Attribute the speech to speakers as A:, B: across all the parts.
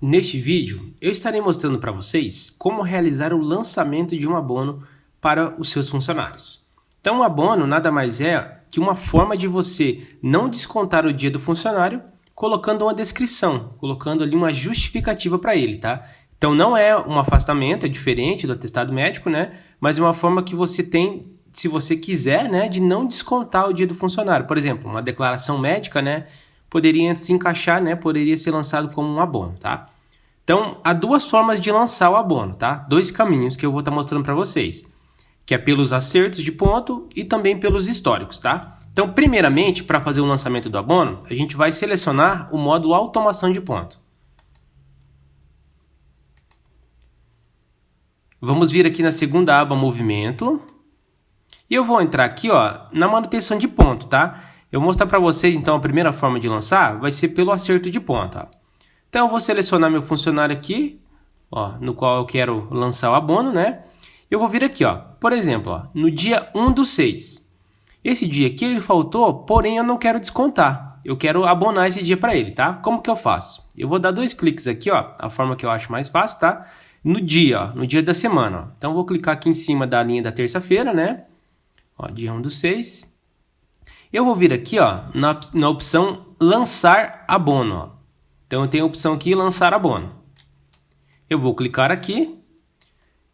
A: Neste vídeo, eu estarei mostrando para vocês como realizar o lançamento de um abono para os seus funcionários. Então, o abono nada mais é que uma forma de você não descontar o dia do funcionário, colocando uma descrição, colocando ali uma justificativa para ele, tá? Então, não é um afastamento, é diferente do atestado médico, né? Mas é uma forma que você tem, se você quiser, né, de não descontar o dia do funcionário. Por exemplo, uma declaração médica, né, poderia se encaixar, né, poderia ser lançado como um abono, tá? Então, há duas formas de lançar o abono, tá? Dois caminhos que eu vou estar mostrando para vocês, que é pelos acertos de ponto e também pelos históricos, tá? Então, primeiramente, para fazer o lançamento do abono, a gente vai selecionar o módulo automação de ponto. Vamos vir aqui na segunda aba movimento e eu vou entrar aqui, ó, na manutenção de ponto, tá? Eu vou mostrar para vocês, então, a primeira forma de lançar vai ser pelo acerto de ponto, ó. Então, eu vou selecionar meu funcionário aqui, ó, no qual eu quero lançar o abono, né? Eu vou vir aqui, ó, por exemplo, ó, no dia 1/6. Esse dia aqui ele faltou, porém eu não quero descontar. Eu quero abonar esse dia para ele, tá? Como que eu faço? Eu vou dar 2 cliques aqui, ó, a forma que eu acho mais fácil, tá? No dia, ó, no dia da semana, ó. Então, eu vou clicar aqui em cima da linha da terça-feira, né? Ó, dia 1/6. Eu vou vir aqui, ó, na opção lançar abono, ó. Então, eu tenho a opção aqui, lançar abono. Eu vou clicar aqui.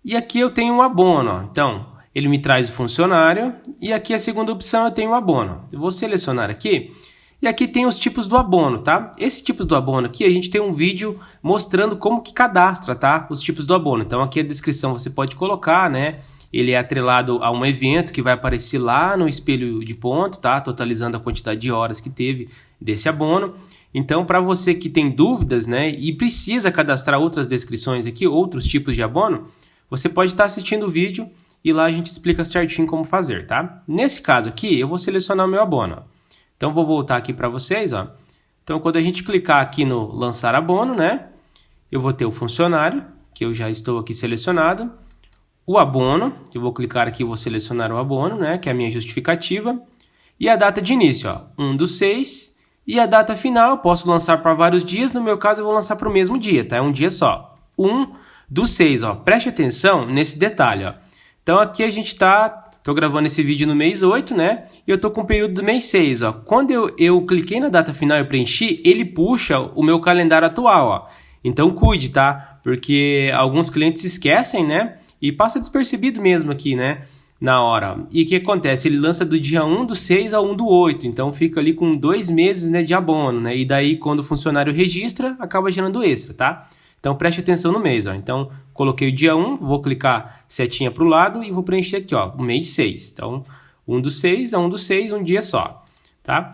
A: E aqui eu tenho um abono, ó. Então, ele me traz o funcionário. E aqui a segunda opção eu tenho o abono. Eu vou selecionar aqui. E aqui tem os tipos do abono, tá? Esse tipos do abono aqui, a gente tem um vídeo mostrando como que cadastra, tá? Os tipos do abono. Então, aqui a descrição você pode colocar, né? Ele é atrelado a um evento que vai aparecer lá no espelho de ponto, tá? Totalizando a quantidade de horas que teve desse abono. Então, para você que tem dúvidas, né, e precisa cadastrar outras descrições aqui, outros tipos de abono, você pode estar assistindo o vídeo e lá a gente explica certinho como fazer, tá? Nesse caso aqui, eu vou selecionar o meu abono. Então, vou voltar aqui para vocês, ó. Então, quando a gente clicar aqui no lançar abono, né, eu vou ter o funcionário, que eu já estou aqui selecionado, o abono, que eu vou clicar aqui e vou selecionar o abono, né, que é a minha justificativa, e a data de início, ó, 1/6, e a data final eu posso lançar para vários dias, no meu caso eu vou lançar para o mesmo dia, tá? É um dia só. 1/6, ó. Preste atenção nesse detalhe, ó. Então aqui a gente tô gravando esse vídeo no mês 8, né? E eu tô com o período do mês 6, ó. Quando eu cliquei na data final e preenchi, ele puxa o meu calendário atual, ó. Então cuide, tá? Porque alguns clientes esquecem, né? E passa despercebido mesmo aqui, né? Na hora. E o que acontece? Ele lança do dia 1/6 ao 1/8, então fica ali com 2 meses, né, de abono, né? E daí quando o funcionário registra, acaba gerando extra, tá? Então preste atenção no mês, ó. Então coloquei o dia 1, vou clicar setinha para o lado e vou preencher aqui, ó, o mês 6. Então 1/6 a 1/6, um dia só, tá?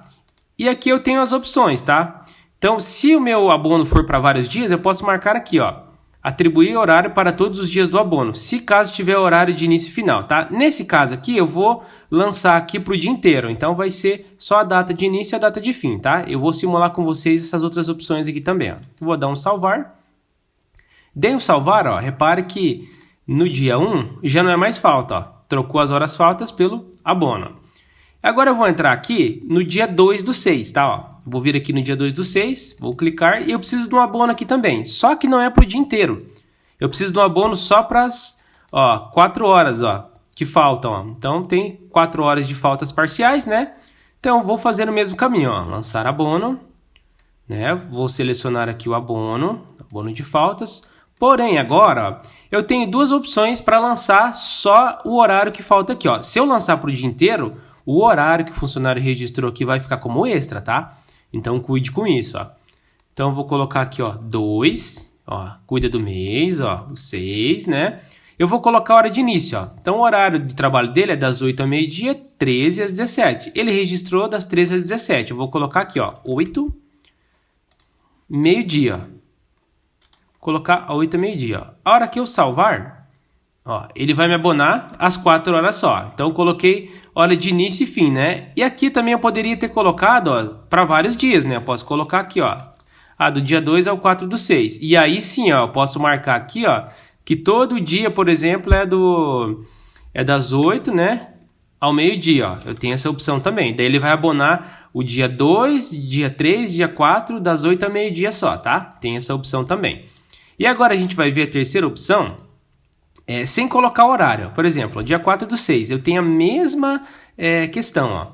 A: E aqui eu tenho as opções, tá? Então se o meu abono for para vários dias, eu posso marcar aqui, ó, atribuir horário para todos os dias do abono, se caso tiver horário de início e final, tá? Nesse caso aqui, eu vou lançar aqui para o dia inteiro, então vai ser só a data de início e a data de fim, tá? Eu vou simular com vocês essas outras opções aqui também, ó. Vou dar um salvar. Dei um salvar, ó, repare que no dia 1 já não é mais falta, ó. Trocou as horas faltas pelo abono. Agora eu vou entrar aqui no dia 2/6, tá? Ó, vou vir aqui no dia 2/6, vou clicar e eu preciso de um abono aqui também. Só que não é para o dia inteiro. Eu preciso de um abono só para as 4 horas, ó, que faltam. Ó. Então tem 4 horas de faltas parciais, né? Então vou fazer o mesmo caminho, ó, lançar abono, né? Vou selecionar aqui o abono de faltas. Porém agora, ó, eu tenho duas opções para lançar só o horário que falta aqui, ó. Se eu lançar para o dia inteiro, o horário que o funcionário registrou aqui vai ficar como extra, tá? Então, cuide com isso, ó. Então, eu vou colocar aqui, ó, 2, ó, cuida do mês, ó, o 6, né? Eu vou colocar a hora de início, ó. Então, o horário de trabalho dele é das 8 ao meio-dia, 13 às 17. Ele registrou das 13 às 17. Eu vou colocar aqui, ó, 8, meio-dia. Colocar a 8 ao meio-dia, ó. A hora que eu salvar, ó, ele vai me abonar às 4 horas só. Então, eu coloquei hora de início e fim, né? E aqui também eu poderia ter colocado, ó, para vários dias, né? Eu posso colocar aqui, ó, do dia 2 ao 4/6. E aí sim, ó, eu posso marcar aqui, ó, que todo dia, por exemplo, é das 8, né, ao meio-dia, ó. Eu tenho essa opção também. Daí ele vai abonar o dia 2, dia 3, dia 4, das 8 ao meio-dia só, tá? Tem essa opção também. E agora a gente vai ver a terceira opção, sem colocar o horário. Por exemplo, dia 4/6, eu tenho a mesma questão, ó.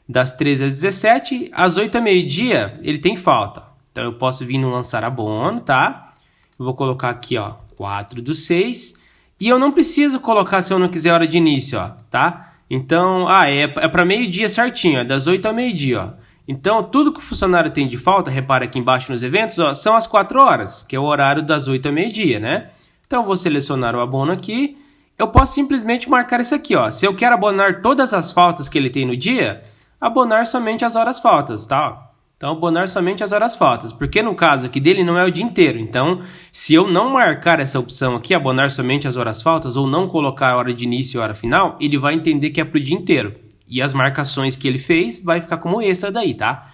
A: Das 13 às 17, às 8 ao meio-dia, ele tem falta. Então eu posso vir no lançar abono, tá? Eu vou colocar aqui, ó, 4/6. E eu não preciso colocar se eu não quiser hora de início, ó, tá? Então, é para meio-dia certinho, ó, das 8 ao meio-dia, ó. Então, tudo que o funcionário tem de falta, repara aqui embaixo nos eventos, ó, são as 4 horas, que é o horário das 8 ao meio-dia, né? Então, eu vou selecionar o abono aqui. Eu posso simplesmente marcar isso aqui, ó. Se eu quero abonar todas as faltas que ele tem no dia, abonar somente as horas faltas, tá? Então, abonar somente as horas faltas, porque no caso aqui dele não é o dia inteiro. Então, se eu não marcar essa opção aqui, abonar somente as horas faltas, ou não colocar a hora de início e a hora final, ele vai entender que é para o dia inteiro. E as marcações que ele fez vai ficar como extra daí, tá?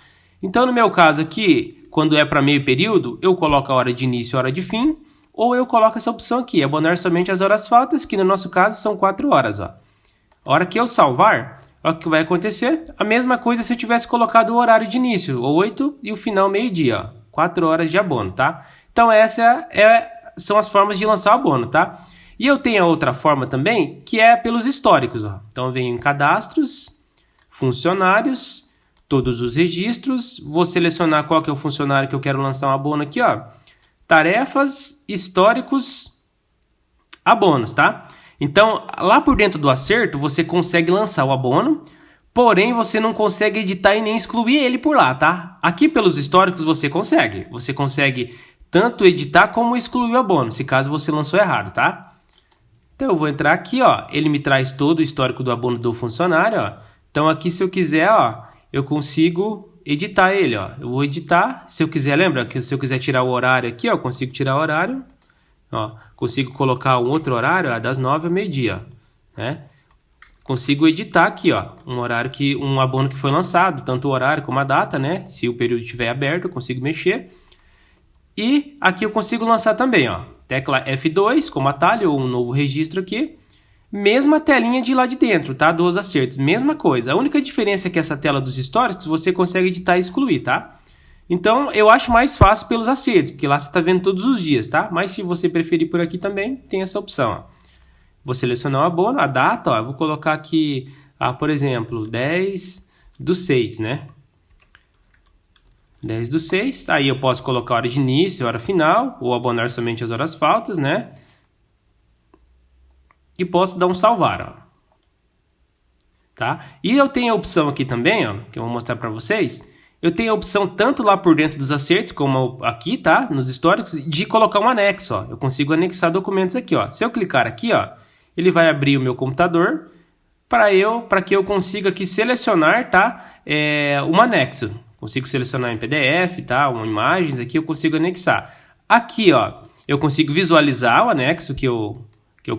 A: Então, no meu caso aqui, quando é para meio período, eu coloco a hora de início e a hora de fim, ou eu coloco essa opção aqui, abonar somente as horas faltas, que no nosso caso são 4 horas, ó. A hora que eu salvar, olha o que vai acontecer. A mesma coisa se eu tivesse colocado o horário de início, 8 e o final meio-dia, ó. 4 horas de abono, tá? Então essa são as formas de lançar o abono, tá? E eu tenho a outra forma também, que é pelos históricos, ó. Então eu venho em cadastros, funcionários, todos os registros, vou selecionar qual que é o funcionário que eu quero lançar um abono aqui, ó. Tarefas, históricos, abonos, tá? Então, lá por dentro do acerto, você consegue lançar o abono, porém você não consegue editar e nem excluir ele por lá, tá? Aqui pelos históricos você consegue. Você consegue tanto editar como excluir o abono, se caso você lançou errado, tá? Então eu vou entrar aqui, ó, ele me traz todo o histórico do abono do funcionário, ó. Então aqui se eu quiser, ó, eu consigo editar ele, ó. Eu vou editar, se eu quiser, lembra que se eu quiser tirar o horário aqui, ó, eu consigo tirar o horário. Ó, consigo colocar um outro horário, ó, das 9 ao meio-dia, né? Consigo editar aqui, ó, um abono que foi lançado, tanto o horário como a data, né? Se o período estiver aberto, eu consigo mexer. E aqui eu consigo lançar também, ó, tecla F2 como atalho ou um novo registro aqui. Mesma telinha de lá de dentro, tá? Dos acertos, mesma coisa. A única diferença é que essa tela dos históricos você consegue editar e excluir, tá? Então, eu acho mais fácil pelos acertos, porque lá você está vendo todos os dias, tá? Mas se você preferir por aqui também, tem essa opção, ó. Vou selecionar o abono, a data, ó, vou colocar aqui, por exemplo, 10/6, né? 10/6, aí eu posso colocar hora de início, hora final, ou abonar somente as horas faltas, né? E posso dar um salvar, ó. Tá? E eu tenho a opção aqui também, ó, que eu vou mostrar para vocês. Eu tenho a opção tanto lá por dentro dos acertos, como aqui, tá? Nos históricos, de colocar um anexo, ó. Eu consigo anexar documentos aqui, ó. Se eu clicar aqui, ó, ele vai abrir o meu computador para que eu consiga aqui selecionar, tá? Um anexo. Consigo selecionar em PDF, tá? Imagens aqui eu consigo anexar. Aqui, ó, eu consigo visualizar o anexo que eu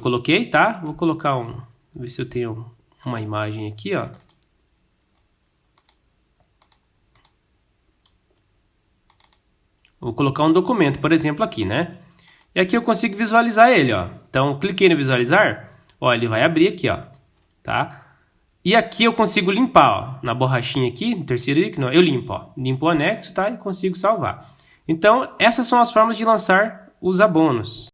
A: coloquei, tá? Vou colocar vou ver se eu tenho uma imagem aqui, ó. Vou colocar um documento, por exemplo, aqui, né? E aqui eu consigo visualizar ele, ó. Então, cliquei no visualizar, ó, ele vai abrir aqui, ó, tá? E aqui eu consigo limpar, ó, na borrachinha aqui, no terceiro ícone, eu limpo, ó. Limpo o anexo, tá? E consigo salvar. Então, essas são as formas de lançar os abonos.